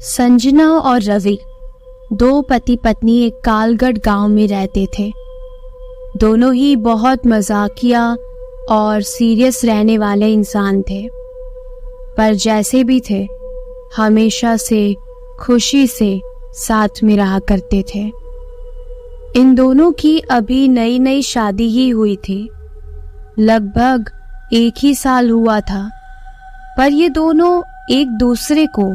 संजना और रवि दो पति पत्नी एक कालगढ़ गांव में रहते थे। दोनों ही बहुत मजाकिया और सीरियस रहने वाले इंसान थे, पर जैसे भी थे हमेशा से खुशी से साथ में रहा करते थे। इन दोनों की अभी नई नई शादी ही हुई थी, लगभग 1 ही साल हुआ था, पर ये दोनों एक दूसरे को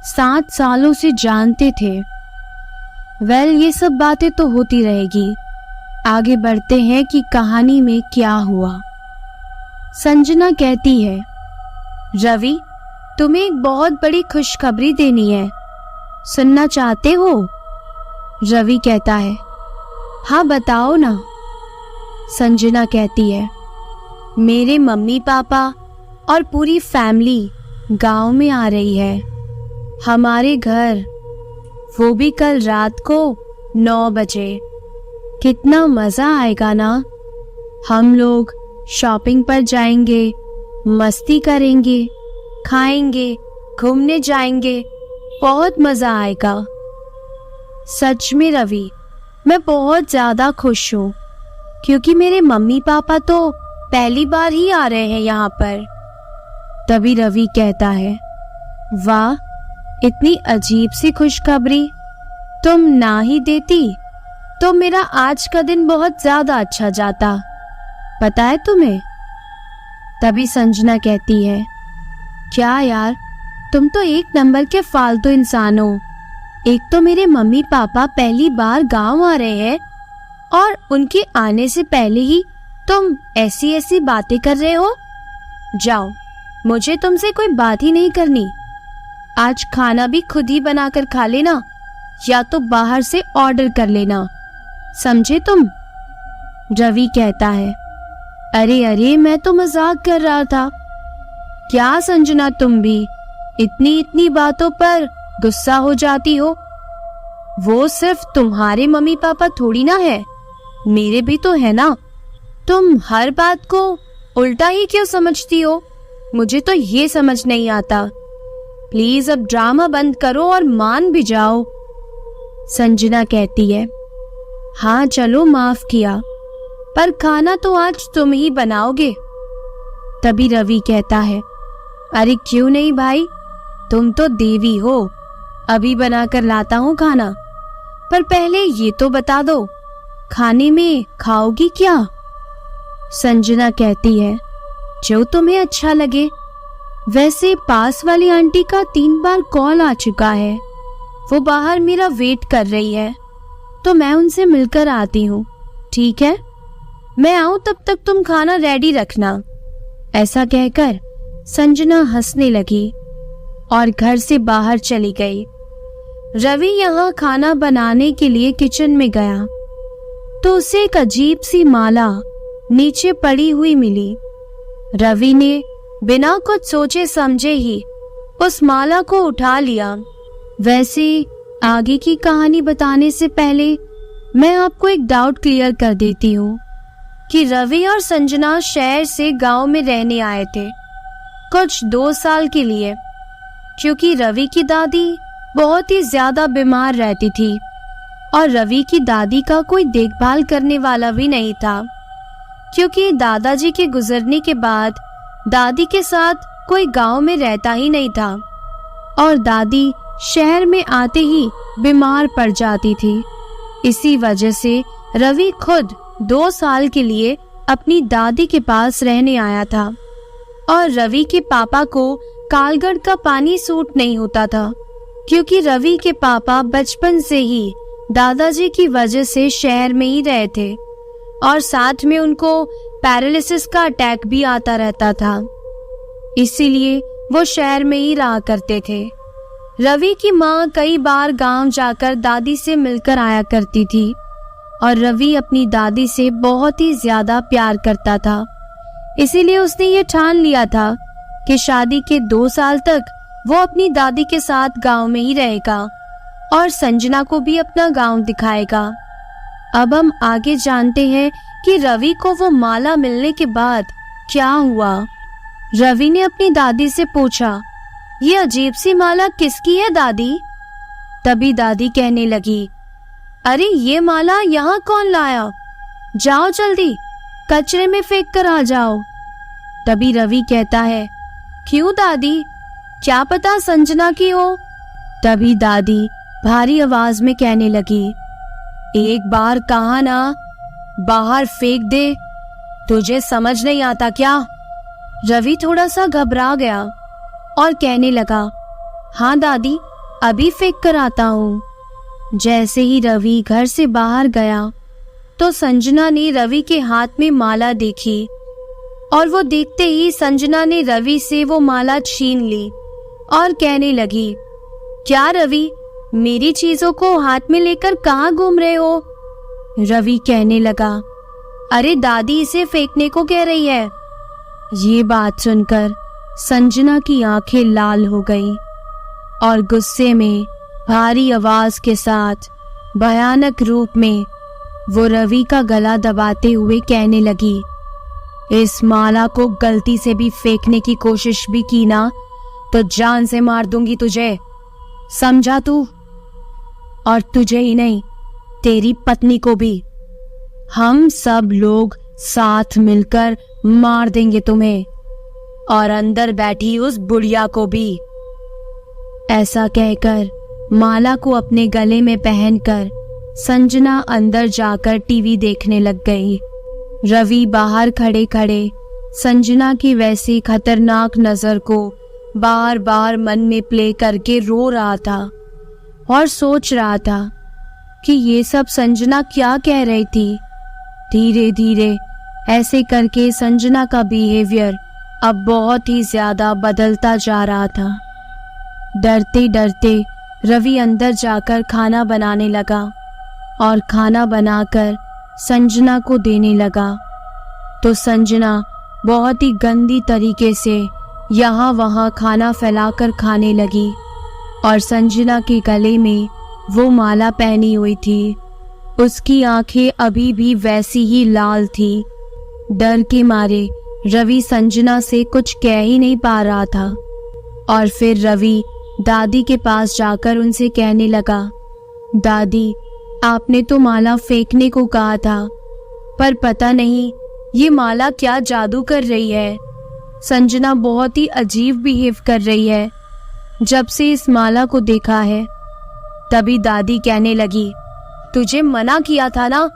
7 सालों से जानते थे। ये सब बातें तो होती रहेगी। आगे बढ़ते हैं कि कहानी में क्या हुआ। संजना कहती है, रवि तुम्हें एक बहुत बड़ी खुशखबरी देनी है, सुनना चाहते हो? रवि कहता है, हाँ बताओ ना। संजना कहती है, मेरे मम्मी पापा और पूरी फैमिली गांव में आ रही है हमारे घर, वो भी कल रात को 9 बजे। कितना मजा आएगा ना। हम लोग शॉपिंग पर जाएंगे, मस्ती करेंगे, खाएंगे, घूमने जाएंगे, बहुत मजा आएगा। सच में रवि, मैं बहुत ज्यादा खुश हूँ, क्योंकि मेरे मम्मी पापा तो पहली बार ही आ रहे हैं यहाँ पर। तभी रवि कहता है, वाह इतनी अजीब सी खुशखबरी, तुम ना ही देती तो मेरा आज का दिन बहुत ज्यादा अच्छा जाता, पता है तुम्हें? तभी संजना कहती है, क्या यार, तुम तो एक नंबर के फालतू इंसान हो। एक तो मेरे मम्मी पापा पहली बार गांव आ रहे हैं और उनके आने से पहले ही तुम ऐसी ऐसी बातें कर रहे हो। जाओ, मुझे तुमसे कोई बात ही नहीं करनी। आज खाना भी खुद ही बनाकर खा लेना, या तो बाहर से ऑर्डर कर लेना, समझे तुम? रवि कहता है, अरे अरे मैं तो मजाक कर रहा था। क्या संजना, तुम भी इतनी इतनी बातों पर गुस्सा हो जाती हो? वो सिर्फ तुम्हारे मम्मी पापा थोड़ी ना है, मेरे भी तो है ना। तुम हर बात को उल्टा ही क्यों समझती हो? मुझे तो ये समझ नहीं आता। प्लीज अब ड्रामा बंद करो और मान भी जाओ। संजना कहती है, हाँ चलो माफ किया, पर खाना तो आज तुम ही बनाओगे। तभी रवि कहता है, अरे क्यों नहीं भाई, तुम तो देवी हो, अभी बनाकर लाता हूँ खाना। पर पहले ये तो बता दो, खाने में खाओगी क्या? संजना कहती है, जो तुम्हें अच्छा लगे। वैसे पास वाली आंटी का 3 बार कॉल आ चुका है, वो बाहर मेरा वेट कर रही है, तो मैं उनसे मिलकर आती हूँ, ठीक है? मैं आऊं तब तक तुम खाना रेडी रखना। ऐसा कहकर संजना हंसने लगी और घर से बाहर चली गई। रवि यहाँ खाना बनाने के लिए किचन में गया तो उसे एक अजीब सी माला नीचे पड़ी हुई मिली। रवि ने बिना कुछ सोचे समझे ही उस माला को उठा लिया। वैसे आगे की कहानी बताने से पहले मैं आपको एक डाउट क्लियर कर देती हूँ कि रवि और संजना शहर से गांव में रहने आए थे कुछ 2 साल के लिए, क्योंकि रवि की दादी बहुत ही ज्यादा बीमार रहती थी और रवि की दादी का कोई देखभाल करने वाला भी नहीं था, क्योंकि दादाजी के गुजरने के बाद दादी के साथ कोई गांव में रहता ही नहीं था और दादी शहर में आते ही बीमार पड़ जाती थी। इसी वजह से रवि खुद 2 साल के लिए अपनी दादी के पास रहने आया था और रवि के पापा को कालगढ़ का पानी सूट नहीं होता था, क्योंकि रवि के पापा बचपन से ही दादाजी की वजह से शहर में ही रहे थे और साथ में उनको पैरालिसिस का अटैक भी आता रहता था, इसीलिए वो शहर में ही रहा करते थे। रवि की माँ कई बार गांव जाकर दादी से मिलकर आया करती थी और रवि अपनी दादी से बहुत ही ज्यादा प्यार करता था, इसीलिए उसने ये ठान लिया था कि शादी के 2 साल तक वो अपनी दादी के साथ गांव में ही रहेगा और संजना को भी अपना गांव दिखाएगा। अब हम आगे जानते हैं कि रवि को वो माला मिलने के बाद क्या हुआ। रवि ने अपनी दादी से पूछा, ये अजीब सी माला किसकी है दादी? तभी दादी कहने लगी, अरे ये माला यहाँ कौन लाया? जाओ जल्दी कचरे में फेंक कर आ जाओ। तभी रवि कहता है, क्यों दादी, क्या पता संजना की हो? तभी दादी भारी आवाज में कहने लगी, एक बार कहा ना, बाहर फेंक दे, तुझे समझ नहीं आता क्या? रवि थोड़ा सा घबरा गया और कहने लगा, हाँ दादी, अभी फेंक कर आता हूँ। जैसे ही रवि घर से बाहर गया तो संजना ने रवि के हाथ में माला देखी और वो देखते ही संजना ने रवि से वो माला छीन ली और कहने लगी, क्या रवि, मेरी चीजों को हाथ में लेकर कहाँ घूम रहे हो? रवि कहने लगा, अरे दादी इसे फेंकने को कह रही है। ये बात सुनकर संजना की आंखें लाल हो गईं और गुस्से में भारी आवाज के साथ भयानक रूप में वो रवि का गला दबाते हुए कहने लगी, इस माला को गलती से भी फेंकने की कोशिश भी की ना तो जान से मार दूंगी तुझे, समझा तू? और तुझे ही नहीं, तेरी पत्नी को भी। हम सब लोग साथ मिलकर मार देंगे तुम्हें, और अंदर बैठी उस बुढ़िया को भी। ऐसा कहकर माला को अपने गले में पहनकर संजना अंदर जाकर टीवी देखने लग गई। रवि बाहर खड़े खड़े संजना की वैसी खतरनाक नजर को बार बार मन में प्ले करके रो रहा था और सोच रहा था कि ये सब संजना क्या कह रही थी। धीरे धीरे ऐसे करके संजना का बिहेवियर अब बहुत ही ज्यादा बदलता जा रहा था। डरते डरते रवि अंदर जाकर खाना बनाने लगा और खाना बनाकर संजना को देने लगा तो संजना बहुत ही गंदी तरीके से यहाँ वहाँ खाना फैलाकर खाने लगी और संजना के गले में वो माला पहनी हुई थी। उसकी आंखें अभी भी वैसी ही लाल थी। डर के मारे रवि संजना से कुछ कह ही नहीं पा रहा था और फिर रवि दादी के पास जाकर उनसे कहने लगा, दादी, आपने तो माला फेंकने को कहा था, पर पता नहीं ये माला क्या जादू कर रही है। संजना बहुत ही अजीब बिहेव कर रही है जब से इस माला को देखा है। तभी दादी कहने लगी, तुझे मना किया था ना,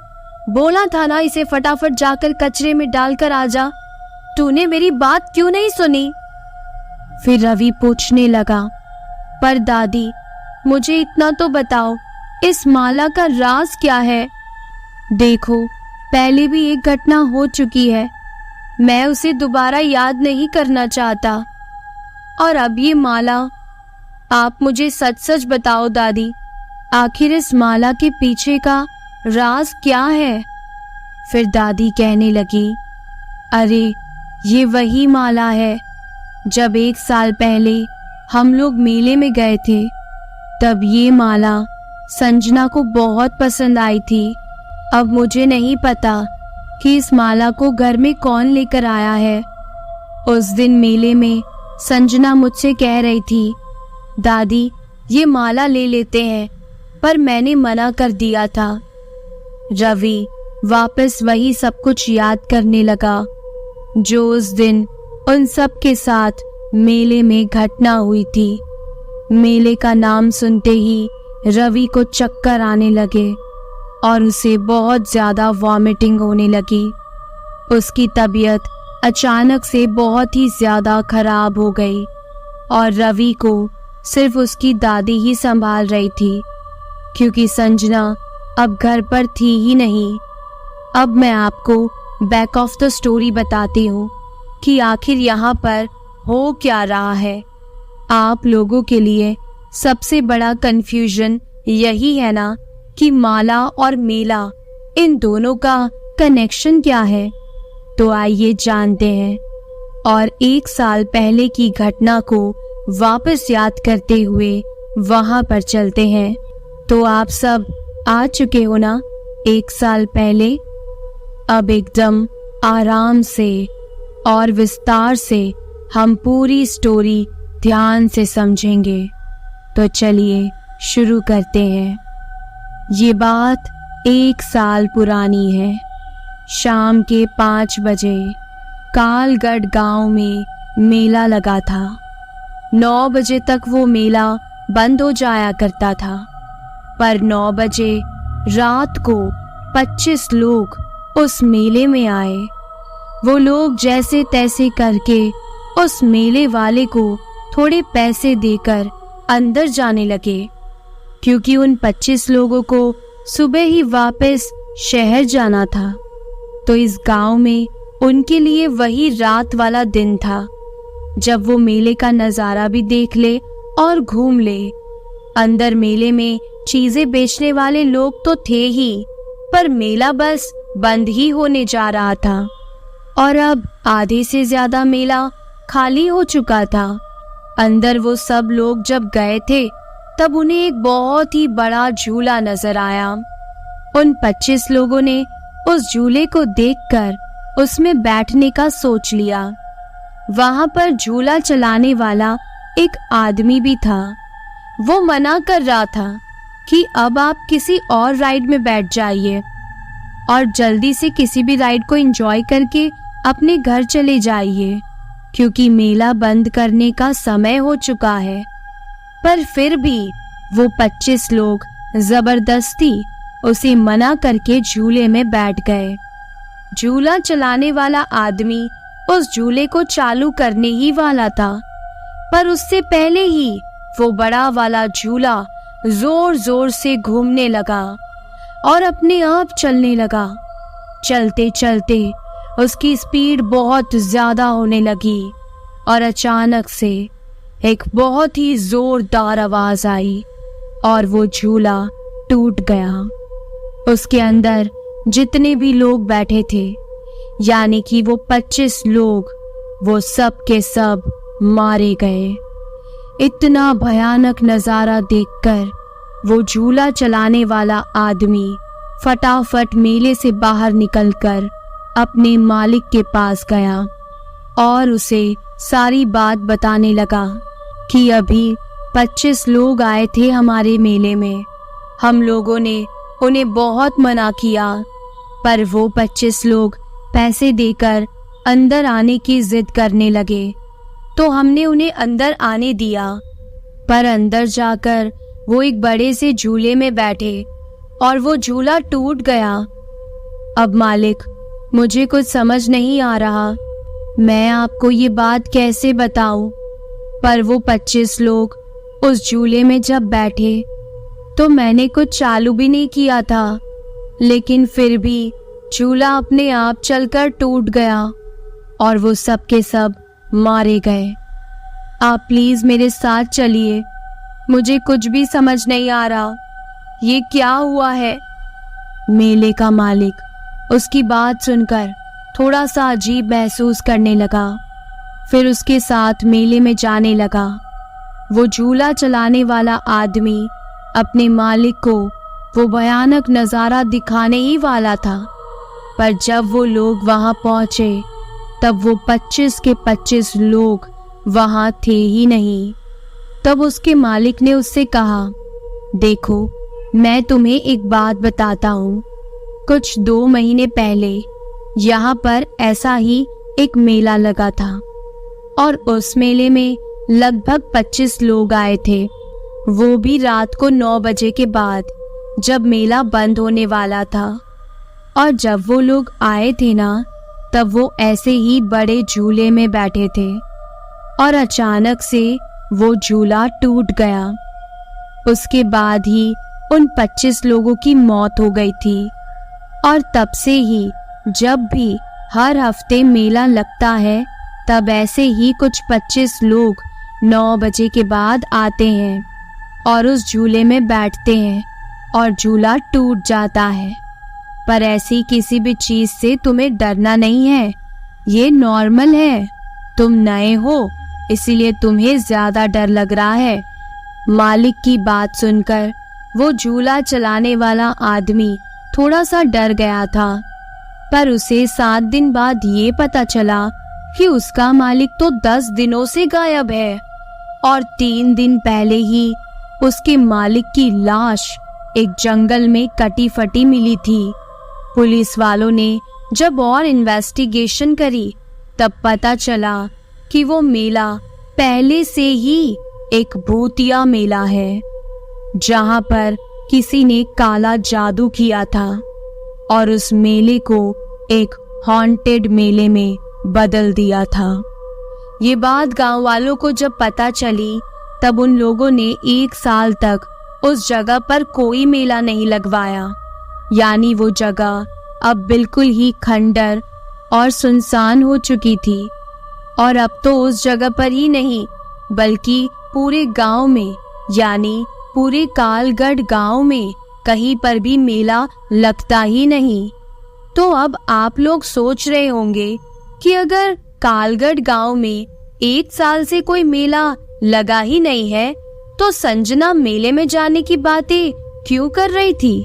बोला था ना इसे फटाफट जाकर कचरे में डालकर आ जा, तूने मेरी बात क्यों नहीं सुनी? फिर रवि पूछने लगा, पर दादी, मुझे इतना तो बताओ, इस माला का राज क्या है? देखो, पहले भी एक घटना हो चुकी है, मैं उसे दोबारा याद नहीं करना चाहता। और अब ये माला, आप मुझे सच सच बताओ दादी, आखिर इस माला के पीछे का राज क्या है? फिर दादी कहने लगी, अरे ये वही माला है, जब 1 साल पहले हम लोग मेले में गए थे तब ये माला संजना को बहुत पसंद आई थी। अब मुझे नहीं पता कि इस माला को घर में कौन लेकर आया है। उस दिन मेले में संजना मुझसे कह रही थी, दादी ये माला ले लेते हैं, पर मैंने मना कर दिया था। रवि वापस वही सब कुछ याद करने लगा जो उस दिन उन सब के साथ मेले में घटना हुई थी। मेले का नाम सुनते ही रवि को चक्कर आने लगे और उसे बहुत ज्यादा वॉमिटिंग होने लगी। उसकी तबीयत अचानक से बहुत ही ज्यादा खराब हो गई और रवि को सिर्फ उसकी दादी ही संभाल रही थी, क्योंकि संजना अब घर पर थी ही नहीं। अब मैं आपको बैक ऑफ द स्टोरी बताती हूँ कि आखिर यहाँ पर हो क्या रहा है। आप लोगों के लिए सबसे बड़ा कंफ्यूजन यही है ना कि माला और मेला, इन दोनों का कनेक्शन क्या है? तो आइए जानते हैं और 1 साल पहले की घटना को वापस याद करते हुए वहां पर चलते हैं। तो आप सब आ चुके हो ना 1 साल पहले। अब एकदम आराम से और विस्तार से हम पूरी स्टोरी ध्यान से समझेंगे। तो चलिए शुरू करते हैं। ये बात 1 साल पुरानी है। शाम के 5 बजे कालगढ़ गांव में मेला लगा था। 9 बजे तक वो मेला बंद हो जाया करता था, पर 9 बजे रात को 25 लोग उस मेले में आए। वो लोग जैसे तैसे करके उस मेले वाले को थोड़े पैसे देकर अंदर जाने लगे, क्योंकि उन 25 लोगों को सुबह ही वापस शहर जाना था। तो इस गांव में उनके लिए वही रात वाला दिन था, जब वो मेले का नज़ारा भी देख ले और घूम ले। अंदर मेले में चीजें बेचने वाले लोग तो थे ही, पर मेला बस बंद ही होने जा रहा था और अब आधे से ज्यादा मेला खाली हो चुका था। अंदर वो सब लोग जब गए थे तब उन्हें एक बहुत ही बड़ा झूला नजर आया। उन 25 लोगों ने उस झूले को देखकर उसमें बैठने का सोच लिया। वहां पर झूला चलाने वाला एक आदमी भी था। वो मना कर रहा था कि अब आप किसी और राइड में बैठ जाइए और जल्दी से किसी भी राइड को एंजॉय करके अपने घर चले जाइए, क्योंकि मेला बंद करने का समय हो चुका है। पर फिर भी वो 25 लोग जबरदस्ती उसे मना करके झूले में बैठ गए। झूला चलाने वाला आदमी उस झूले को चालू करने ही वाला था, पर उससे पहले ही वो बड़ा वाला झूला जोर जोर से घूमने लगा और अपने आप चलने लगा। चलते चलते उसकी स्पीड बहुत ज्यादा होने लगी और अचानक से एक बहुत ही जोरदार आवाज आई और वो झूला टूट गया। उसके अंदर जितने भी लोग बैठे थे, यानी कि वो 25 लोग, वो सब के सब मारे गए। इतना भयानक नजारा देखकर वो झूला चलाने वाला आदमी फटाफट मेले से बाहर निकलकर अपने मालिक के पास गया और उसे सारी बात बताने लगा कि अभी 25 लोग आए थे हमारे मेले में। हम लोगों ने उन्हें बहुत मना किया, पर वो 25 लोग पैसे देकर अंदर आने की जिद करने लगे, तो हमने उन्हें अंदर आने दिया। पर अंदर जाकर वो एक बड़े से झूले में बैठे और वो झूला टूट गया। अब मालिक, मुझे कुछ समझ नहीं आ रहा, मैं आपको ये बात कैसे बताऊं। पर वो 25 लोग उस झूले में जब बैठे तो मैंने कुछ चालू भी नहीं किया था, लेकिन फिर भी झूला अपने आप चलकर टूट गया और वो सब के सब मारे गए। आप प्लीज मेरे साथ चलिए, मुझे कुछ भी समझ नहीं आ रहा, ये क्या हुआ है। मेले का मालिक उसकी बात सुनकर थोड़ा सा अजीब महसूस करने लगा। फिर उसके साथ मेले में जाने लगा। वो झूला चलाने वाला आदमी अपने मालिक को वो भयानक नज़ारा दिखाने ही वाला था, पर जब वो लोग वहां पहुंचे तब वो 25 के 25 लोग वहां थे ही नहीं। तब उसके मालिक ने उससे कहा, देखो, मैं तुम्हें एक बात बताता हूँ। कुछ 2 महीने पहले यहाँ पर ऐसा ही एक मेला लगा था और उस मेले में लगभग 25 लोग आए थे, वो भी रात को 9 बजे के बाद, जब मेला बंद होने वाला था। और जब वो लोग आए थे ना, तब वो ऐसे ही बड़े झूले में बैठे थे और अचानक से वो झूला टूट गया। उसके बाद ही उन 25 लोगों की मौत हो गई थी और तब से ही जब भी हर हफ्ते मेला लगता है, तब ऐसे ही कुछ 25 लोग 9 बजे के बाद आते हैं और उस झूले में बैठते हैं और झूला टूट जाता है। पर ऐसी किसी भी चीज से तुम्हें डरना नहीं है, ये नॉर्मल है। तुम नए हो इसीलिए तुम्हें ज्यादा डर लग रहा है। मालिक की बात सुनकर वो झूला चलाने वाला आदमी थोड़ा सा डर गया था, पर उसे 7 दिन बाद ये पता चला कि उसका मालिक तो 10 दिनों से गायब है और 3 दिन पहले ही उसके मालिक की लाश एक जंगल में कटी फटी मिली थी। पुलिस वालों ने जब और इन्वेस्टिगेशन करी तब पता चला कि वो मेला पहले से ही एक भूतिया मेला है, जहां पर किसी ने काला जादू किया था और उस मेले को एक हॉन्टेड मेले में बदल दिया था। ये बात गांव वालों को जब पता चली तब उन लोगों ने 1 साल तक उस जगह पर कोई मेला नहीं लगवाया। यानी वो जगह अब बिल्कुल ही खंडर और सुनसान हो चुकी थी और अब तो उस जगह पर ही नहीं बल्कि पूरे गांव में यानी पूरे कालगढ़ गांव में कहीं पर भी मेला लगता ही नहीं। तो अब आप लोग सोच रहे होंगे कि अगर कालगढ़ गांव में 1 साल से कोई मेला लगा ही नहीं है तो संजना मेले में जाने की बातें क्यों कर रही थी।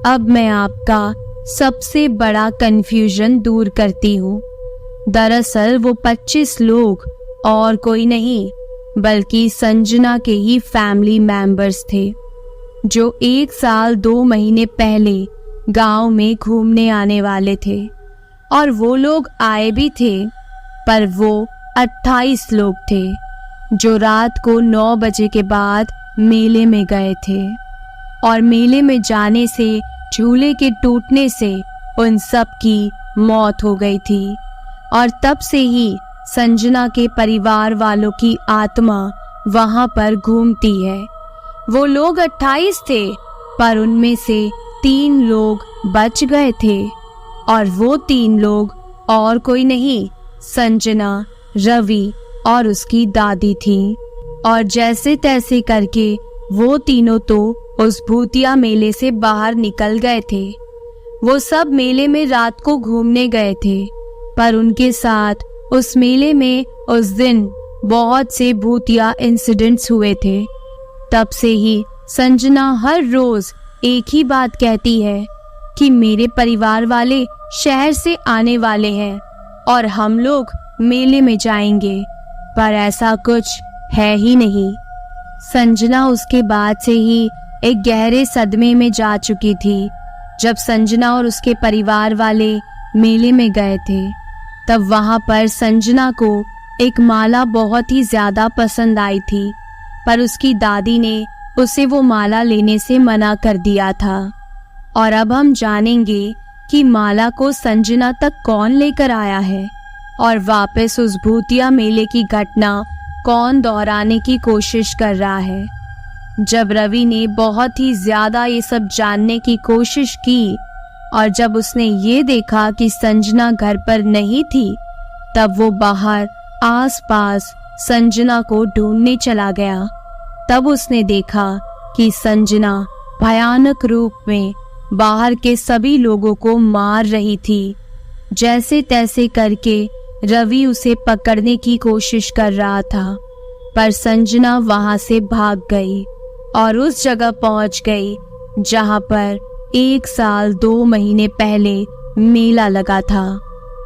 अब मैं आपका सबसे बड़ा कंफ्यूजन दूर करती हूँ। दरअसल वो 25 लोग और कोई नहीं बल्कि संजना के ही फैमिली मेंबर्स थे, जो 1 साल 2 महीने पहले गांव में घूमने आने वाले थे। और वो लोग आए भी थे, पर वो 28 लोग थे जो रात को 9 बजे के बाद मेले में गए थे। और मेले में जाने से झूले के टूटने से उन सब की मौत हो गई थी और तब से ही संजना के परिवार वालों की आत्मा वहां पर घूमती है। वो लोग 28 थे, पर उनमें से 3 लोग बच गए थे और वो 3 लोग और कोई नहीं, संजना, रवि और उसकी दादी थी। और जैसे तैसे करके वो तीनों तो उस भूतिया मेले से बाहर निकल गए थे। वो सब मेले में रात को घूमने गए थे, पर उनके साथ उस मेले में उस दिन बहुत से भूतिया इंसिडेंट्स हुए थे। तब से ही संजना हर रोज एक ही बात कहती है कि मेरे परिवार वाले शहर से आने वाले हैं और हम लोग मेले में जाएंगे, पर ऐसा कुछ है ही नहीं। संजना उसके बाद से ही एक गहरे सदमे में जा चुकी थी। जब संजना और उसके परिवार वाले मेले में गए थे तब वहां पर संजना को एक माला बहुत ही ज्यादा पसंद आई थी, पर उसकी दादी ने उसे वो माला लेने से मना कर दिया था। और अब हम जानेंगे कि माला को संजना तक कौन लेकर आया है और वापस उस भूतिया मेले की घटना कौन दोहराने की कोशिश कर रहा है। जब रवि ने बहुत ही ज्यादा ये सब जानने की कोशिश की और जब उसने ये देखा कि संजना घर पर नहीं थी, तब वो बाहर आसपास संजना को ढूंढने चला गया। तब उसने देखा कि संजना भयानक रूप में बाहर के सभी लोगों को मार रही थी। जैसे तैसे करके रवि उसे पकड़ने की कोशिश कर रहा था, पर संजना वहां से भाग गई और उस जगह पहुंच गई जहां पर 1 साल 2 महीने पहले मेला लगा था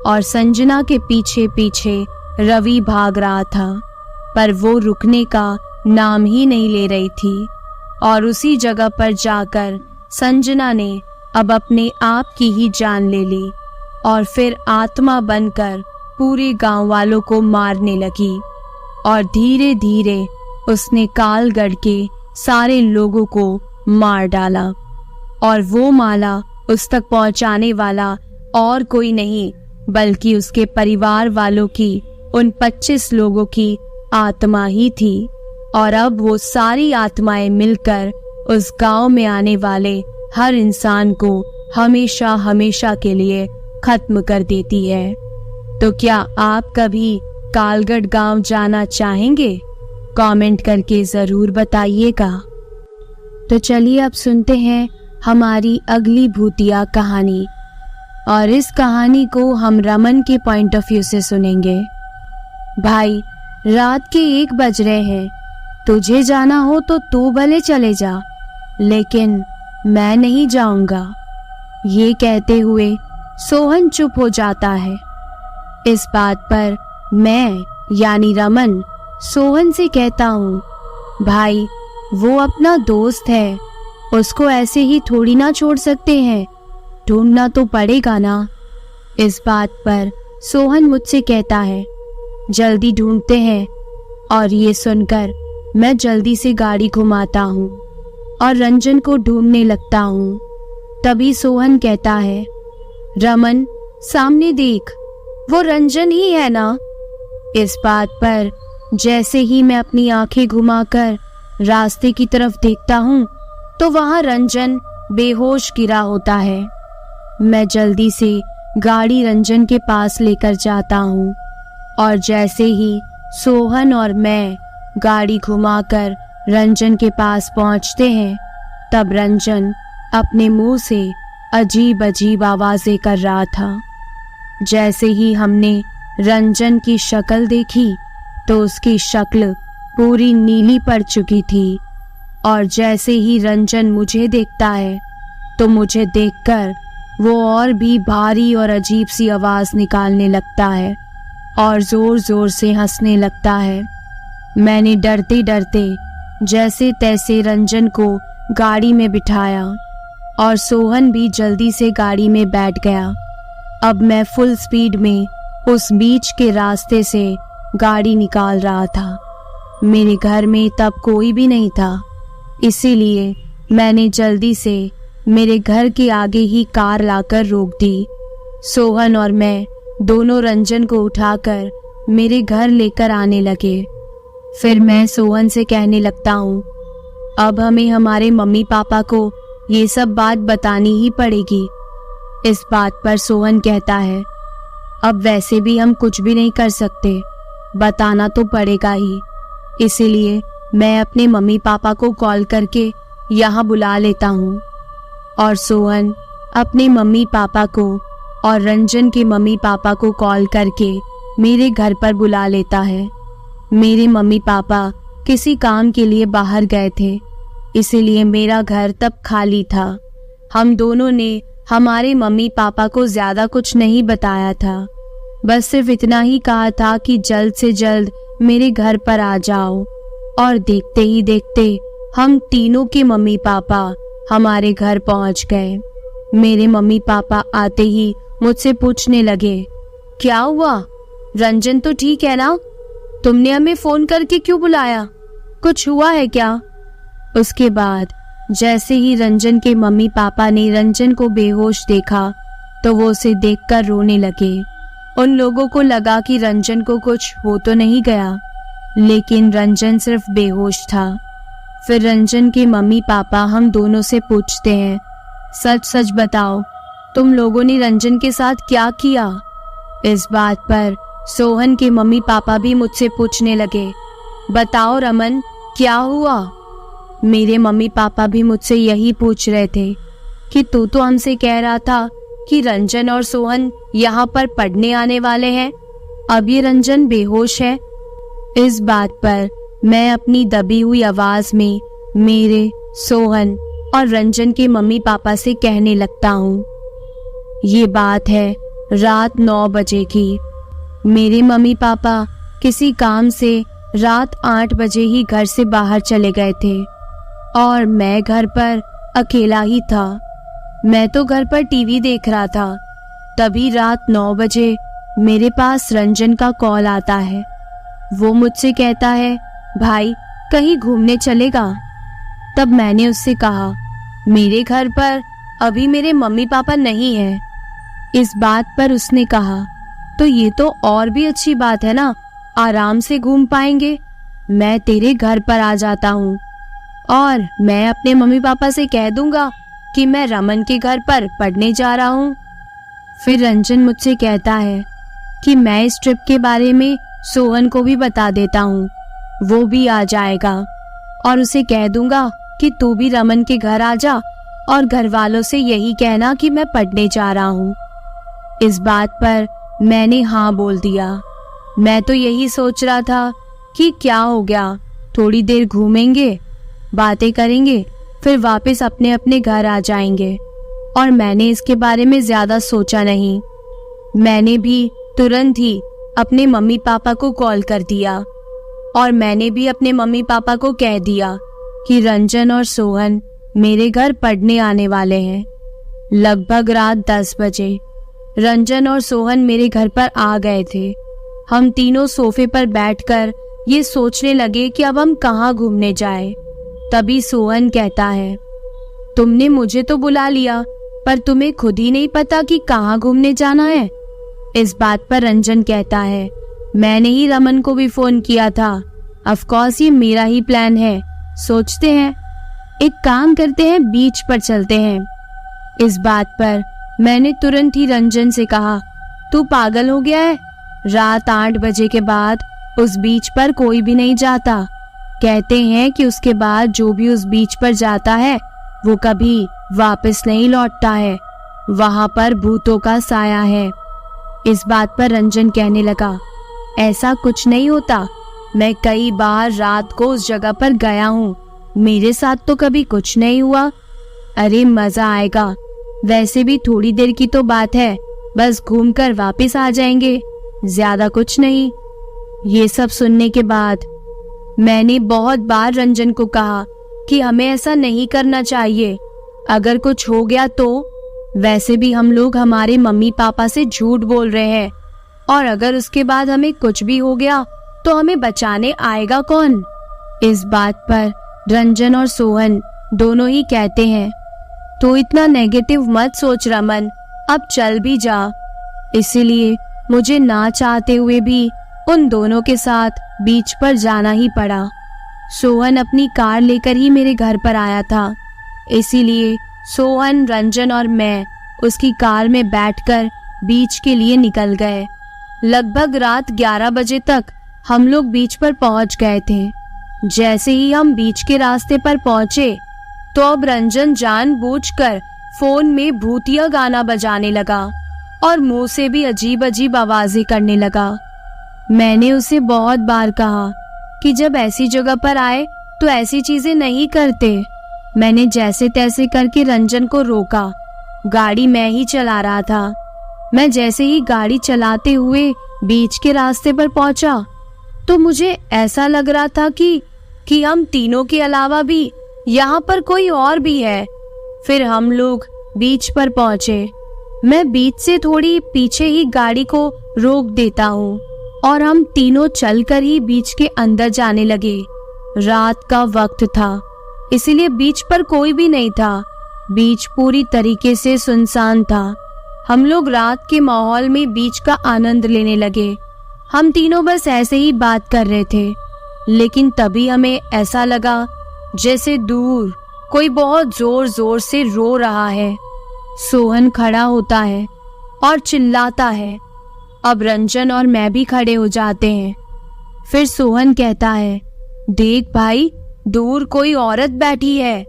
और संजना के पीछे पीछे रवि भाग रहा था, पर वो रुकने का नाम ही नहीं ले रही थी। और उसी जगह पर जाकर संजना ने अब अपने आप की ही जान ले ली और फिर आत्मा बनकर पूरे गांव वालों को मारने लगी और धीरे धीरे उसने कालगढ़ के सारे लोगों को मार डाला। और वो माला उस तक पहुंचाने वाला और कोई नहीं बल्कि उसके परिवार वालों की उन 25 लोगों की आत्मा ही थी। और अब वो सारी आत्माएं मिलकर उस गांव में आने वाले हर इंसान को हमेशा हमेशा के लिए खत्म कर देती है। तो क्या आप कभी कालगढ़ गांव जाना चाहेंगे? कमेंट करके जरूर बताइएगा। तो चलिए अब सुनते हैं हमारी अगली भूतिया कहानी, और इस कहानी को हम रमन के पॉइंट ऑफ व्यू से सुनेंगे। भाई, रात के 1 बज रहे हैं, तुझे जाना हो तो तू भले चले जा, लेकिन मैं नहीं जाऊंगा। ये कहते हुए सोहन चुप हो जाता है। इस बात पर मैं यानी रमन सोहन से कहता हूँ, भाई वो अपना दोस्त है, उसको ऐसे ही थोड़ी ना छोड़ सकते हैं, ढूंढना तो पड़ेगा ना। इस बात पर सोहन मुझसे कहता है, जल्दी ढूंढते हैं। और ये सुनकर मैं जल्दी से गाड़ी घुमाता हूँ और रंजन को ढूंढने लगता हूँ। तभी सोहन कहता है, रमन सामने देख, वो रंजन ही है ना। इस बात पर जैसे ही मैं अपनी आंखें घुमाकर रास्ते की तरफ देखता हूँ तो वहां रंजन बेहोश गिरा होता है। मैं जल्दी से गाड़ी रंजन के पास लेकर जाता हूँ और जैसे ही सोहन और मैं गाड़ी घुमाकर रंजन के पास पहुँचते हैं, तब रंजन अपने मुंह से अजीब अजीब आवाजें कर रहा था। जैसे ही हमने रंजन की शक्ल देखी तो उसकी शक्ल पूरी नीली पड़ चुकी थी और जैसे ही रंजन मुझे देखता है तो मुझे देखकर वो और भी भारी और अजीब सी आवाज निकालने लगता है और जोर जोर से हंसने लगता है। मैंने डरते डरते जैसे तैसे रंजन को गाड़ी में बिठाया और सोहन भी जल्दी से गाड़ी में बैठ गया। अब मैं फुल स्पीड में उस बीच के रास्ते से गाड़ी निकाल रहा था। मेरे घर में तब कोई भी नहीं था, इसीलिए मैंने जल्दी से मेरे घर के आगे ही कार लाकर रोक दी। सोहन और मैं दोनों रंजन को उठाकर मेरे घर लेकर आने लगे। फिर मैं सोहन से कहने लगता हूँ, अब हमें हमारे मम्मी पापा को ये सब बात बतानी ही पड़ेगी। इस बात पर सोहन कहता है, अब वैसे भी हम कुछ भी नहीं कर सकते, बताना तो पड़ेगा ही, इसीलिए मैं अपने मम्मी पापा को कॉल करके यहाँ बुला लेता हूँ। और सोहन अपने मम्मी पापा को और रंजन के मम्मी पापा को कॉल करके मेरे घर पर बुला लेता है। मेरे मम्मी पापा किसी काम के लिए बाहर गए थे, इसीलिए मेरा घर तब खाली था। हम दोनों ने हमारे मम्मी पापा को ज्यादा कुछ नहीं बताया था, बस सिर्फ इतना ही कहा था कि जल्द से जल्द मेरे घर पर आ जाओ। और देखते ही देखते हम तीनों के मम्मी पापा हमारे घर पहुंच गए। मेरे मम्मी पापा आते ही मुझसे पूछने लगे, क्या हुआ, रंजन तो ठीक है ना? तुमने हमें फोन करके क्यों बुलाया, कुछ हुआ है क्या? उसके बाद जैसे ही रंजन के मम्मी पापा ने रंजन को बेहोश देखा तो वो उसे देखकर रोने लगे। उन लोगों को लगा कि रंजन को कुछ हो तो नहीं गया, लेकिन रंजन सिर्फ बेहोश था। फिर रंजन के मम्मी पापा हम दोनों से पूछते हैं, सच सच बताओ, तुम लोगों ने रंजन के साथ क्या किया? इस बात पर सोहन के मम्मी पापा भी मुझसे पूछने लगे, बताओ रमन, क्या हुआ? मेरे मम्मी पापा भी मुझसे यही पूछ रहे थे कि तू तो हमसे कह रहा था कि रंजन और सोहन यहाँ पर पढ़ने आने वाले हैं, अब ये रंजन बेहोश है। इस बात पर मैं अपनी दबी हुई आवाज में मेरे, सोहन और रंजन के मम्मी पापा से कहने लगता हूँ। ये बात है रात 9 बजे की। मेरे मम्मी पापा किसी काम से रात 8 बजे ही घर से बाहर चले गए थे और मैं घर पर अकेला ही था। मैं तो घर पर टीवी देख रहा था। तभी रात 9 बजे मेरे पास रंजन का कॉल आता है। वो मुझसे कहता है, भाई कहीं घूमने चलेगा? तब मैंने उससे कहा, मेरे घर पर अभी मेरे मम्मी पापा नहीं हैं। इस बात पर उसने कहा, तो ये तो और भी अच्छी बात है ना, आराम से घूम पाएंगे। मैं तेरे घर पर आ जाता हूँ और मैं अपने मम्मी पापा से कह दूंगा कि मैं रमन के घर पर पढ़ने जा रहा हूँ। फिर रंजन मुझसे कहता है कि मैं इस ट्रिप के बारे में सोहन को भी बता देता हूँ, वो भी आ जाएगा और उसे कह दूंगा कि तू भी रमन के घर आ जा और घर वालों से यही कहना कि मैं पढ़ने जा रहा हूँ। इस बात पर मैंने हाँ बोल दिया। मैं तो यही सोच रहा था कि क्या हो गया, थोड़ी देर घूमेंगे, बातें करेंगे, फिर वापस अपने अपने घर आ जाएंगे। और मैंने इसके बारे में ज्यादा सोचा नहीं। मैंने भी तुरंत ही अपने मम्मी पापा को कॉल कर दिया और मैंने भी अपने मम्मी पापा को कह दिया कि रंजन और सोहन मेरे घर पढ़ने आने वाले हैं। लगभग रात 10 बजे रंजन और सोहन मेरे घर पर आ गए थे। हम तीनों सोफे पर बैठकर ये सोचने लगे कि अब हम कहाँ घूमने जाएं। तभी सोहन कहता है, तुमने मुझे तो बुला लिया पर तुम्हें खुद ही नहीं पता कि कहाँ घूमने जाना है। इस बात पर रंजन कहता है, मैंने ही रमन को भी फोन किया था। ऑफ कोर्स ये मेरा ही प्लान है। सोचते हैं एक काम करते हैं, बीच पर चलते हैं। इस बात पर मैंने तुरंत ही रंजन से कहा, तू पागल हो गया है? रात 8 बजे के बाद उस बीच पर कोई भी नहीं जाता। कहते हैं कि उसके बाद जो भी उस बीच पर जाता है वो कभी वापस नहीं लौटता है। वहां पर भूतों का साया है। इस बात पर रंजन कहने लगा, ऐसा कुछ नहीं होता। मैं कई बार रात को उस जगह पर गया हूँ, मेरे साथ तो कभी कुछ नहीं हुआ। अरे मजा आएगा। वैसे भी थोड़ी देर की तो बात है, बस घूमकर वापस आ जाएंगे, ज्यादा कुछ नहीं। ये सब सुनने के बाद मैंने बहुत बार रंजन को कहा कि हमें ऐसा नहीं करना चाहिए। अगर कुछ हो गया तो? वैसे भी हम लोग हमारे मम्मी पापा से झूठ बोल रहे हैं और अगर उसके बाद हमें कुछ भी हो गया तो हमें बचाने आएगा कौन? इस बात पर रंजन और सोहन दोनों ही कहते हैं, तो इतना नेगेटिव मत सोच रमन, अब चल भी जा। इसीलिए मुझे ना चाहते हुए भी उन दोनों के साथ बीच पर जाना ही पड़ा। सोहन अपनी कार लेकर ही मेरे घर पर आया था, इसीलिए सोहन, रंजन और मैं उसकी कार में बैठकर बीच के लिए निकल गए। लगभग रात 11 बजे तक हम लोग बीच पर पहुंच गए थे। जैसे ही हम बीच के रास्ते पर पहुंचे तो अब रंजन जानबूझकर फोन में भूतिया गाना बजाने लगा और मुंह से भी अजीब अजीब आवाजें करने लगा। मैंने उसे बहुत बार कहा कि जब ऐसी जगह पर आए तो ऐसी चीजें नहीं करते। मैंने जैसे तैसे करके रंजन को रोका। गाड़ी मैं ही चला रहा था। मैं जैसे ही गाड़ी चलाते हुए बीच के रास्ते पर पहुंचा तो मुझे ऐसा लग रहा था कि हम तीनों के अलावा भी यहाँ पर कोई और भी है। फिर हम लोग बीच पर पहुंचे। मैं बीच से थोड़ी पीछे ही गाड़ी को रोक देता हूँ और हम तीनों चलकर ही बीच के अंदर जाने लगे। रात का वक्त था, इसीलिए बीच पर कोई भी नहीं था। बीच पूरी तरीके से सुनसान था। हम लोग रात के माहौल में बीच का आनंद लेने लगे। हम तीनों बस ऐसे ही बात कर रहे थे, लेकिन तभी हमें ऐसा लगा जैसे दूर कोई बहुत जोर जोर से रो रहा है। सोहन खड़ा होता है और चिल्लाता है। अब रंजन और मैं भी खड़े हो जाते हैं। फिर सोहन कहता है, देख भाई, दूर कोई औरत बैठी है।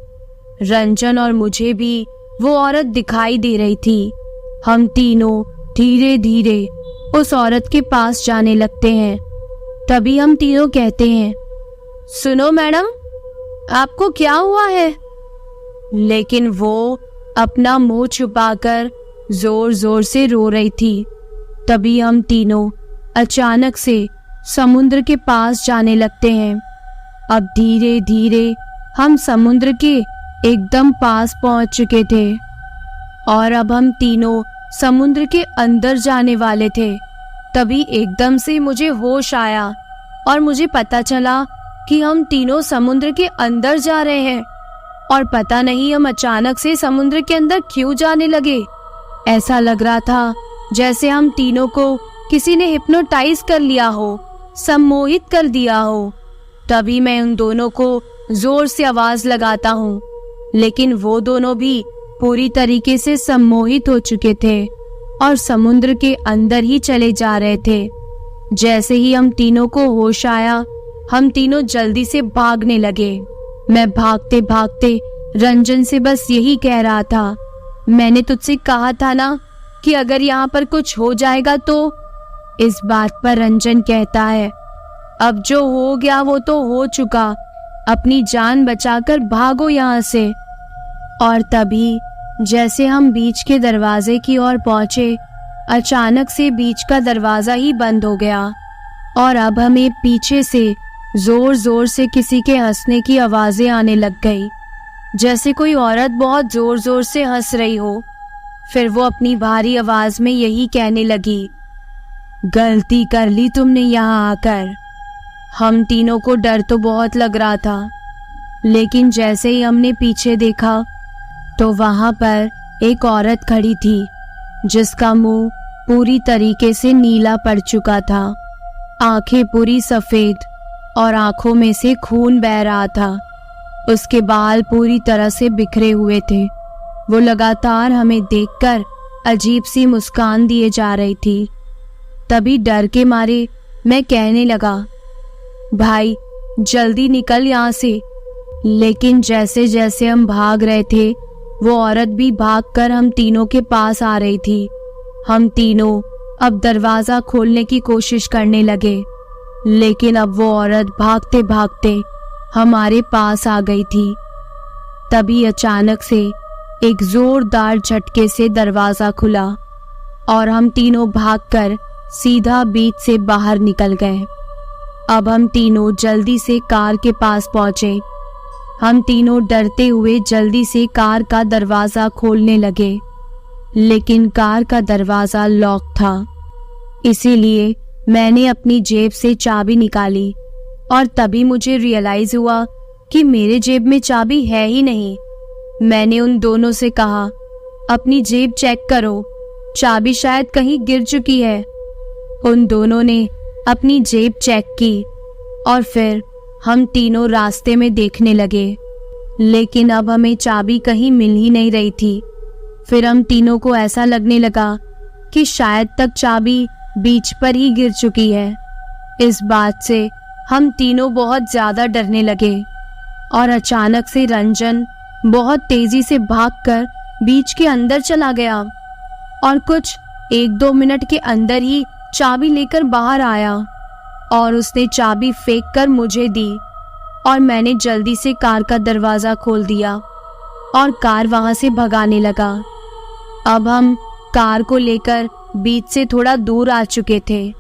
रंजन और मुझे भी वो औरत दिखाई दे रही थी। हम तीनों धीरे धीरे उस औरत के पास जाने लगते हैं। तभी हम तीनों कहते हैं, सुनो मैडम, आपको क्या हुआ है? लेकिन वो अपना मुंह छुपाकर जोर जोर से रो रही थी। तभी हम तीनों अचानक से समुद्र के पास जाने लगते हैं। अब धीरे धीरे हम समुद्र के एकदम पास पहुंच चुके थे और अब हम तीनों समुद्र के अंदर जाने वाले थे। तभी एकदम से मुझे होश आया और मुझे पता चला कि हम तीनों समुद्र के अंदर जा रहे हैं और पता नहीं हम अचानक से समुद्र के अंदर क्यों जाने लगे। ऐसा लग रहा था जैसे हम तीनों को किसी ने हिप्नोटाइज कर लिया हो, सम्मोहित कर दिया हो। तभी मैं उन दोनों को जोर से आवाज लगाता हूँ, लेकिन वो दोनों भी पूरी तरीके से सम्मोहित हो चुके थे और समुद्र के अंदर ही चले जा रहे थे। जैसे ही हम तीनों को होश आया, हम तीनों जल्दी से भागने लगे। मैं भागते भागते रंजन से बस यही कह रहा था, मैंने तुझसे कहा था ना कि अगर यहाँ पर कुछ हो जाएगा तो। इस बात पर रंजन कहता है, अब जो हो गया वो तो हो चुका, अपनी जान बचाकर भागो यहाँ से। और तभी जैसे हम बीच के दरवाजे की ओर पहुंचे, अचानक से बीच का दरवाजा ही बंद हो गया और अब हमें पीछे से जोर जोर से किसी के हंसने की आवाजें आने लग गई, जैसे कोई औरत बहुत जोर जोर से हंस रही हो। फिर वो अपनी भारी आवाज में यही कहने लगी, गलती कर ली तुमने यहाँ आकर। हम तीनों को डर तो बहुत लग रहा था, लेकिन जैसे ही हमने पीछे देखा तो वहां पर एक औरत खड़ी थी जिसका मुंह पूरी तरीके से नीला पड़ चुका था, आंखें पूरी सफेद और आंखों में से खून बह रहा था। उसके बाल पूरी तरह से बिखरे हुए थे। वो लगातार हमें देखकर अजीब सी मुस्कान दिए जा रही थी। तभी डर के मारे मैं कहने लगा, भाई जल्दी निकल यहाँ से। लेकिन जैसे जैसे हम भाग रहे थे, वो औरत भी भागकर हम तीनों के पास आ रही थी। हम तीनों अब दरवाजा खोलने की कोशिश करने लगे, लेकिन अब वो औरत भागते भागते हमारे पास आ गई थी। तभी अचानक से एक जोरदार झटके से दरवाजा खुला और हम तीनों भागकर सीधा बीच से बाहर निकल गए। अब हम तीनों जल्दी से कार के पास पहुंचे। हम तीनों डरते हुए जल्दी से कार का दरवाजा खोलने लगे, लेकिन कार का दरवाजा लॉक था। इसीलिए मैंने अपनी जेब से चाबी निकाली और तभी मुझे रियलाइज हुआ कि मेरे जेब में चाबी है ही नहीं। मैंने उन दोनों से कहा, अपनी जेब चेक करो, चाबी शायद कहीं गिर चुकी है। उन दोनों ने अपनी जेब चेक की और फिर हम तीनों रास्ते में देखने लगे, लेकिन अब हमें चाबी कहीं मिल ही नहीं रही थी। फिर हम तीनों को ऐसा लगने लगा कि शायद तक चाबी बीच पर ही गिर चुकी है। इस बात से हम तीनों बहुत ज्यादा डरने लगे और अचानक से रंजन बहुत तेजी से भागकर बीच के अंदर चला गया और कुछ 1-2 मिनट के अंदर ही चाबी लेकर बाहर आया और उसने चाबी फेंक कर मुझे दी और मैंने जल्दी से कार का दरवाजा खोल दिया और कार वहां से भगाने लगा। अब हम कार को लेकर बीच से थोड़ा दूर आ चुके थे,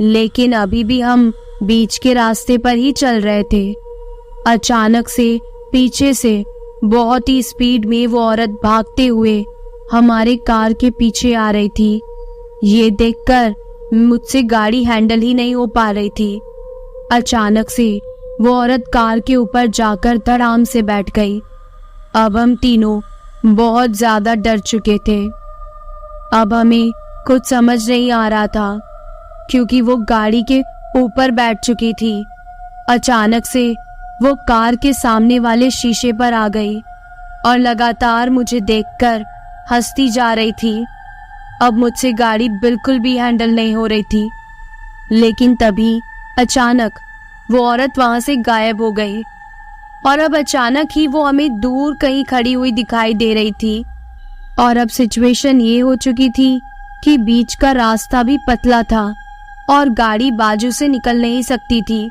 लेकिन अभी भी हम बीच के रास्ते पर ही चल रहे थे। अचानक से पीछे से बहुत ही स्पीड में वो औरत भागते हुए हमारे कार के पीछे आ रही थी। ये देखकर मुझसे गाड़ी हैंडल ही नहीं हो पा रही थी। अचानक से वो औरत कार के ऊपर जाकर धड़ाम से बैठ गई। अब हम तीनों बहुत ज्यादा डर चुके थे। अब हमें कुछ समझ नहीं आ रहा था क्योंकि वो गाड़ी के ऊपर बैठ चुकी थी। अचानक से वो कार के सामने वाले शीशे पर आ गई और लगातार मुझे देखकर हंसती जा रही थी। अब मुझसे गाड़ी बिल्कुल भी हैंडल नहीं हो रही थी, लेकिन तभी अचानक वो औरत वहां से गायब हो गई और अब अचानक ही वो हमें दूर कहीं खड़ी हुई दिखाई दे रही थी। और अब सिचुएशन ये हो चुकी थी कि बीच का रास्ता भी पतला था और गाड़ी बाजू से निकल नहीं सकती थी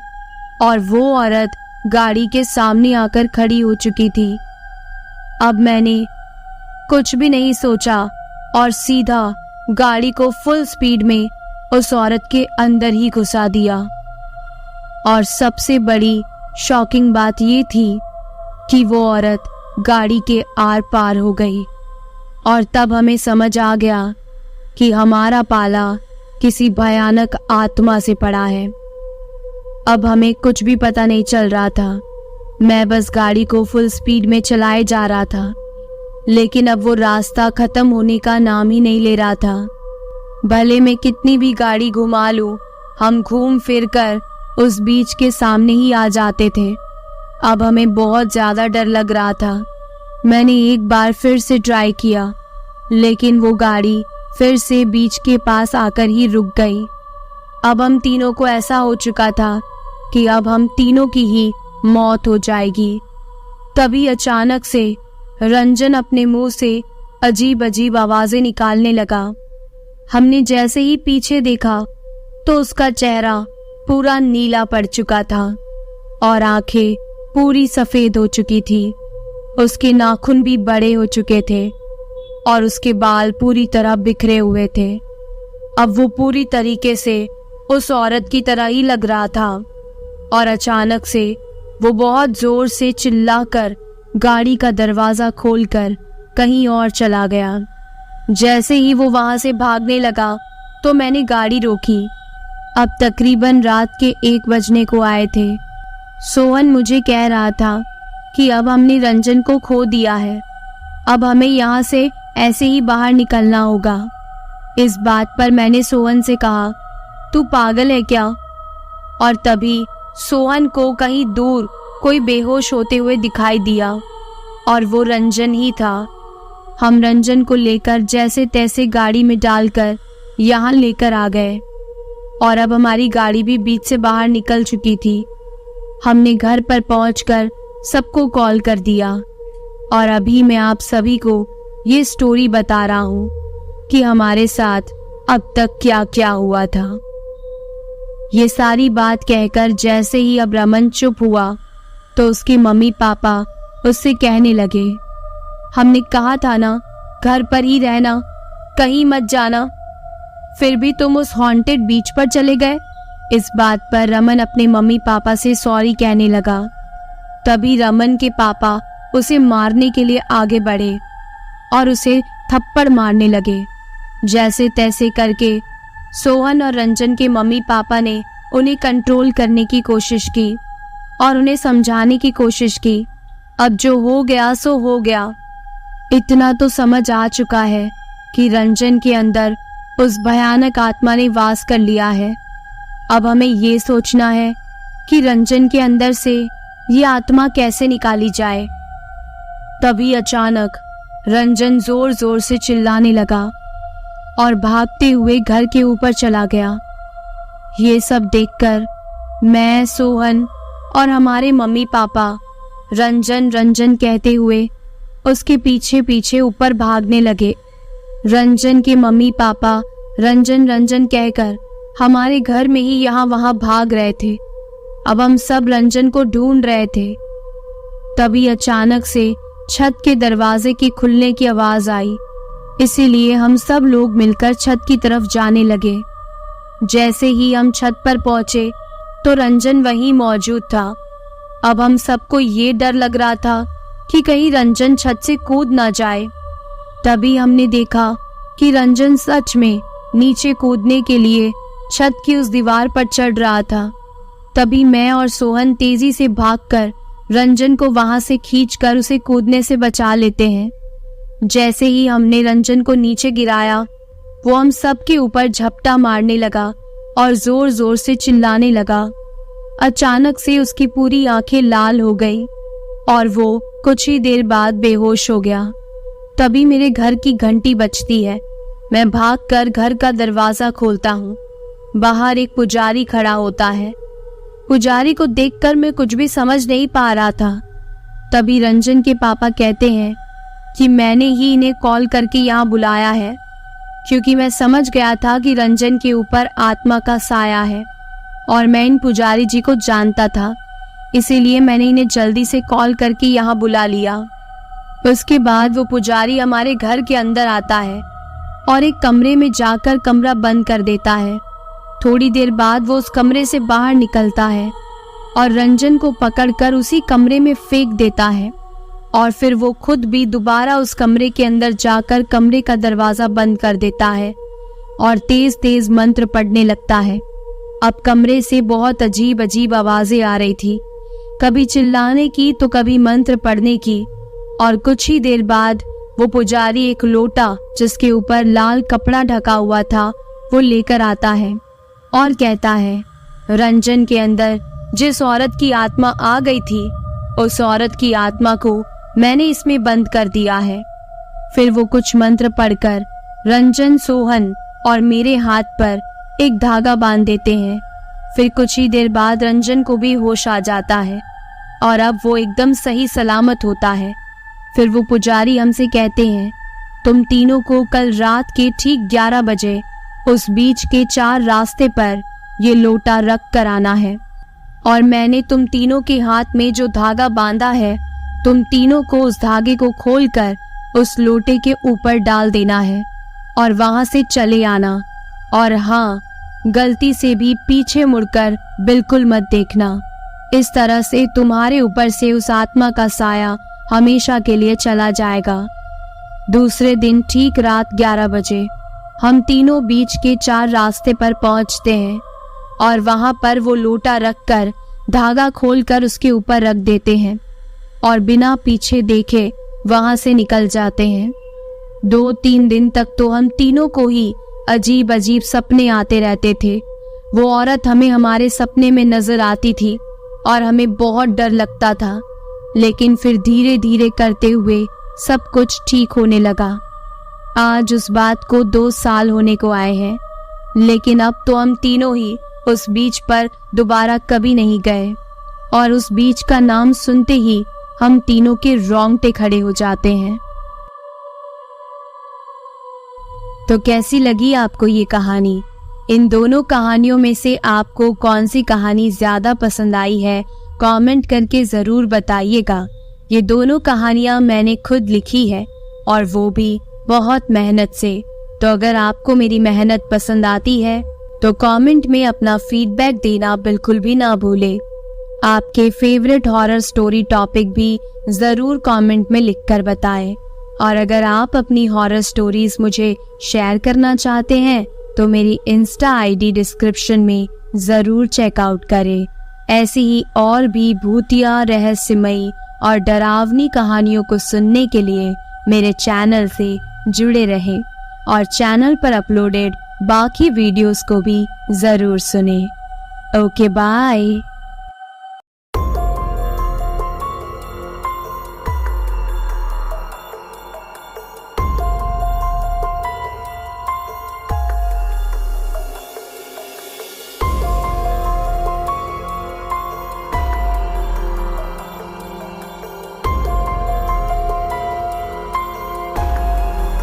और वो औरत गाड़ी के सामने आकर खड़ी हो चुकी थी। अब मैंने कुछ भी नहीं सोचा और सीधा गाड़ी को फुल स्पीड में उस औरत के अंदर ही घुसा दिया। और सबसे बड़ी शॉकिंग बात ये थी कि वो औरत गाड़ी के आर पार हो गई और तब हमें समझ आ गया कि हमारा पाला किसी भयानक आत्मा से पड़ा है। अब हमें कुछ भी पता नहीं चल रहा था। मैं बस गाड़ी को फुल स्पीड में चलाए जा रहा था, लेकिन अब वो रास्ता खत्म होने का नाम ही नहीं ले रहा था। भले मैं कितनी भी गाड़ी घुमा लूं, हम घूम फिर कर उस बीच के सामने ही आ जाते थे। अब हमें बहुत ज्यादा डर लग रहा था। मैंने एक बार फिर से ट्राई किया, लेकिन वो गाड़ी फिर से बीच के पास आकर ही रुक गई। अब हम तीनों को ऐसा हो चुका था कि अब हम तीनों की ही मौत हो जाएगी। तभी अचानक से रंजन अपने मुंह से अजीब अजीब आवाजें निकालने लगा। हमने जैसे ही पीछे देखा तो उसका चेहरा पूरा नीला पड़ चुका था और आंखें पूरी सफेद हो चुकी थी। उसके नाखून भी बड़े हो चुके थे और उसके बाल पूरी तरह बिखरे हुए थे। अब वो पूरी तरीके से उस औरत की तरह ही लग रहा था और अचानक से वो बहुत जोर से चिल्लाकर गाड़ी का दरवाजा खोलकर कहीं और चला गया। जैसे ही वो वहां से भागने लगा तो मैंने गाड़ी रोकी। अब तकरीबन रात के 1 बजने को आए थे। सोहन मुझे कह रहा था कि अब हमने रंजन को खो दिया है, अब हमें यहाँ से ऐसे ही बाहर निकलना होगा। इस बात पर मैंने सोहन से कहा, तू पागल है क्या? और तभी सोहन को कहीं दूर कोई बेहोश होते हुए दिखाई दिया और वो रंजन ही था। हम रंजन को लेकर जैसे तैसे गाड़ी में डालकर यहाँ लेकर आ गए और अब हमारी गाड़ी भी बीच से बाहर निकल चुकी थी। हमने घर पर पहुंचकर सबको कॉल कर दिया और अभी मैं आप सभी को ये स्टोरी बता रहा हूँ कि हमारे साथ अब तक क्या क्या हुआ था। ये सारी बात कहकर जैसे ही अब रमन चुप हुआ तो उसके मम्मी पापा उससे कहने लगे, हमने कहा था ना घर पर ही रहना, कहीं मत जाना, फिर भी तुम उस हॉन्टेड बीच पर चले गए। इस बात पर रमन अपने मम्मी पापा से सॉरी कहने लगा। तभी रमन के पापा उसे मारने के लिए आगे बढ़े और उसे थप्पड़ मारने लगे। जैसे तैसे करके सोहन और रंजन के मम्मी पापा ने उन्हें कंट्रोल करने की कोशिश की और उन्हें समझाने की कोशिश की। अब जो हो गया सो हो गया। इतना तो समझ आ चुका है कि रंजन के अंदर उस भयानक आत्मा ने वास कर लिया है। अब हमें ये सोचना है कि रंजन के अंदर से ये आत्मा कैसे निकाली जाए। तभी अचानक रंजन जोर जोर से चिल्लाने लगा और भागते हुए घर के ऊपर चला गया। ये सब देखकर मैं, सोहन और हमारे मम्मी पापा रंजन रंजन कहते हुए उसके पीछे पीछे ऊपर भागने लगे। रंजन के मम्मी पापा रंजन रंजन कहकर हमारे घर में ही यहाँ वहाँ भाग रहे थे। अब हम सब रंजन को ढूंढ रहे थे। तभी अचानक से छत के दरवाजे के खुलने की आवाज आई, इसीलिए हम सब लोग मिलकर छत की तरफ जाने लगे। जैसे ही हम छत पर पहुंचे तो रंजन वहीं मौजूद था। अब हम सबको ये डर लग रहा था कि कहीं रंजन छत से कूद ना जाए। तभी हमने देखा कि रंजन सच में नीचे कूदने के लिए छत की उस दीवार पर चढ़ रहा था। तभी मैं और सोहन तेजी से भागकर रंजन को वहां से खींचकर उसे कूदने से बचा लेते हैं। जैसे ही हमने रंजन को नीचे गिराया वो हम सब के ऊपर झपटा मारने लगा और जोर जोर से चिल्लाने लगा। अचानक से उसकी पूरी आंखें लाल हो गई और वो कुछ ही देर बाद बेहोश हो गया। तभी मेरे घर की घंटी बजती है। मैं भागकर घर का दरवाजा खोलता हूँ। बाहर एक पुजारी खड़ा होता है। पुजारी को देखकर मैं कुछ भी समझ नहीं पा रहा था। तभी रंजन के पापा कहते हैं कि मैंने ही इन्हें कॉल करके यहाँ बुलाया है, क्योंकि मैं समझ गया था कि रंजन के ऊपर आत्मा का साया है और मैं इन पुजारी जी को जानता था, इसीलिए मैंने इन्हें जल्दी से कॉल करके यहाँ बुला लिया। उसके बाद वो पुजारी हमारे घर के अंदर आता है और एक कमरे में जाकर कमरा बंद कर देता है। थोड़ी देर बाद वो उस कमरे से बाहर निकलता है और रंजन को पकड़कर उसी कमरे में फेंक देता है और फिर वो खुद भी दोबारा उस कमरे के अंदर जाकर कमरे का दरवाजा बंद कर देता है और तेज तेज मंत्र पढ़ने लगता है। अब कमरे से बहुत अजीब अजीब आवाजें आ रही थी, कभी चिल्लाने की तो कभी मंत्र पढ़ने की। और कुछ ही देर बाद वो पुजारी एक लोटा जिसके ऊपर लाल कपड़ा ढका हुआ था वो लेकर आता है और कहता है, रंजन के अंदर जिस औरत की आत्मा आ गई थी उस औरत की आत्मा को मैंने इसमें बंद कर दिया है। फिर वो कुछ मंत्र पढ़कर रंजन, सोहन और मेरे हाथ पर एक धागा बांध देते हैं। फिर कुछ ही देर बाद रंजन को भी होश आ जाता है और अब वो एकदम सही सलामत होता है। फिर वो पुजारी हमसे कहते हैं, तुम तीनों को कल रात के ठीक 11 बजे उस बीच के 4 रास्ते पर ये लोटा रख कर आना है और मैंने तुम तीनों के हाथ में जो धागा बांधा है तुम तीनों को उस धागे को खोलकर उस लोटे के ऊपर डाल देना है और वहां से चले आना। और हाँ, गलती से भी पीछे मुड़कर बिल्कुल मत देखना। इस तरह से तुम्हारे ऊपर से उस आत्मा का साया हमेशा के लिए चला जाएगा। दूसरे दिन ठीक रात 11 बजे हम तीनों बीच के 4 रास्ते पर पहुंचते हैं और वहां पर वो लोटा रखकर धागा खोलकर उसके ऊपर रख देते हैं और बिना पीछे देखे वहां से निकल जाते हैं। 2-3 दिन तक तो हम तीनों को ही अजीब अजीब सपने आते रहते थे। वो औरत हमें हमारे सपने में नजर आती थी और हमें बहुत डर लगता था, लेकिन फिर धीरे धीरे करते हुए सब कुछ ठीक होने लगा। आज उस बात को 2 साल होने को आए हैं, लेकिन अब तो हम तीनों ही उस बीच पर दोबारा कभी नहीं गए और उस बीच का नाम सुनते ही हम तीनों के रोंगटे खड़े हो जाते हैं। तो कैसी लगी आपको ये कहानी? इन दोनों कहानियों में से आपको कौन सी कहानी ज्यादा पसंद आई है? कमेंट करके जरूर बताइएगा। ये दोनों कहानियां मैंने खुद लिखी है और वो भी बहुत मेहनत से। तो अगर आपको मेरी मेहनत पसंद आती है तो कमेंट में अपना फीडबैक देना बिल्कुल भी ना भूले। आपके फेवरेट हॉरर स्टोरी टॉपिक भी जरूर कमेंट में लिखकर बताएं। और अगर आप अपनी हॉरर स्टोरीज मुझे शेयर करना चाहते हैं तो मेरी इंस्टा आईडी डिस्क्रिप्शन में जरूर चेकआउट करें। ऐसी ही और भी भूतिया, रहस्यमयी और डरावनी कहानियों को सुनने के लिए मेरे चैनल से जुड़े रहें और चैनल पर अपलोडेड बाकी वीडियोस को भी जरूर सुनें। Okay, bye.